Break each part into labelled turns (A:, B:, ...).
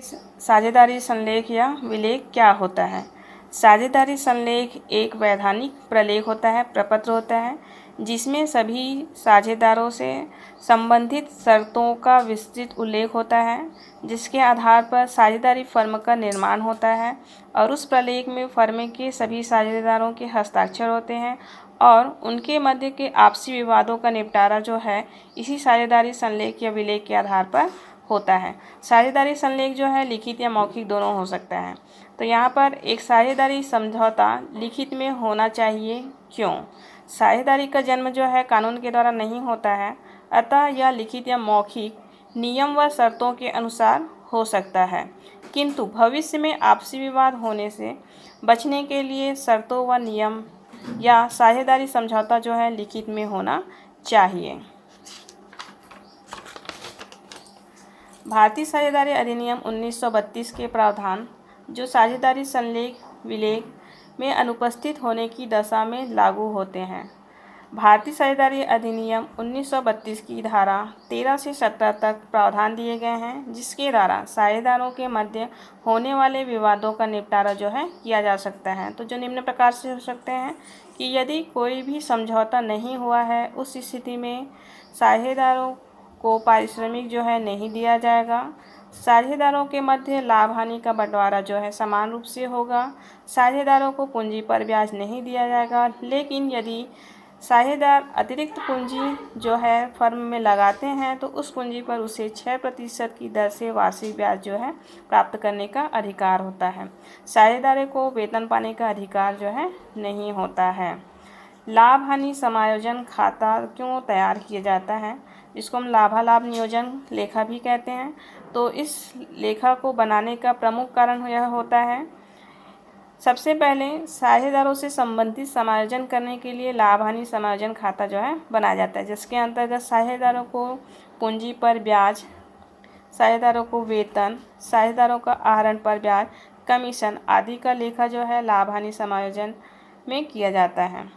A: साझेदारी संलेख या विलेख क्या होता है? साझेदारी संलेख एक वैधानिक प्रलेख होता है, प्रपत्र होता है, जिसमें सभी साझेदारों से संबंधित शर्तों का विस्तृत उल्लेख होता है, जिसके आधार पर साझेदारी फर्म का निर्माण होता है और उस प्रलेख में फर्म के सभी साझेदारों के हस्ताक्षर होते हैं और उनके मध्य के आपसी विवादों का निपटारा जो है इसी साझेदारी संलेख या विलेख के आधार पर होता है। साझेदारी संलेख जो है लिखित या मौखिक दोनों हो सकता है। तो यहाँ पर एक साझेदारी समझौता लिखित में होना चाहिए। क्यों? साझेदारी का जन्म जो है कानून के द्वारा नहीं होता है, अतः यह लिखित या मौखिक नियम व शर्तों के अनुसार हो सकता है, किंतु भविष्य में आपसी विवाद होने से बचने के लिए शर्तों व नियम या साझेदारी समझौता जो है लिखित में होना चाहिए। भारतीय साझेदारी अधिनियम 1932 के प्रावधान जो साझेदारी संलेख विलेख में अनुपस्थित होने की दशा में लागू होते हैं। भारतीय साझेदारी अधिनियम 1932 की धारा 13 से 17 तक प्रावधान दिए गए हैं, जिसके द्वारा साझेदारों के मध्य होने वाले विवादों का निपटारा जो है किया जा सकता है। तो जो निम्न प्रकार से हो सकते हैं कि यदि कोई भी समझौता नहीं हुआ है, उस स्थिति में साझेदारों को पारिश्रमिक जो है नहीं दिया जाएगा। साझेदारों के मध्य लाभ हानि का बंटवारा जो है समान रूप से होगा। साझेदारों को पूंजी पर ब्याज नहीं दिया जाएगा, लेकिन यदि साझेदार अतिरिक्त पूंजी जो है फर्म में लगाते हैं तो उस पूंजी पर उसे 6% की दर से वार्षिक ब्याज जो है प्राप्त करने का अधिकार होता है। साझेदारों को वेतन पाने का अधिकार जो है नहीं होता है। लाभ हानि समायोजन खाता क्यों तैयार किया जाता है, जिसको हम लाभालाभ नियोजन लेखा भी कहते हैं। तो इस लेखा को बनाने का प्रमुख कारण यह होता है, सबसे पहले साझेदारों से संबंधित समायोजन करने के लिए लाभ हानि समायोजन खाता जो है बनाया जाता है, जिसके अंतर्गत साझेदारों को पूंजी पर ब्याज, साझेदारों को वेतन, साझेदारों का आहरण पर ब्याज, कमीशन आदि का लेखा जो है लाभ हानि समायोजन में किया जाता है।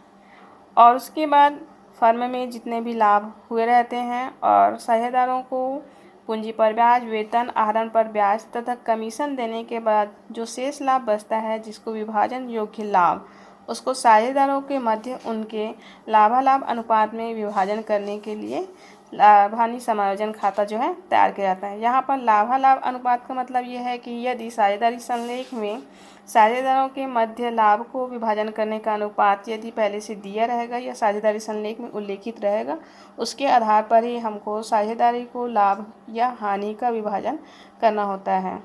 A: और उसके बाद फर्म में जितने भी लाभ हुए रहते हैं और साझेदारों को पूंजी पर ब्याज, वेतन, आहरण पर ब्याज तथा कमीशन देने के बाद जो शेष लाभ बचता है, जिसको विभाजन योग्य लाभ, उसको साझेदारों के मध्य उनके लाभालाभ अनुपात में विभाजन करने के लिए लाभ हानि समायोजन खाता जो है तैयार किया जाता है। यहाँ पर लाभालाभ अनुपात का मतलब ये है कि यदि साझेदारी संलेख में साझेदारों के मध्य लाभ को विभाजन करने का अनुपात यदि पहले से दिया रहेगा या साझेदारी संलेख में उल्लेखित रहेगा, उसके आधार पर ही हमको साझेदारी को लाभ या हानि का विभाजन करना होता है।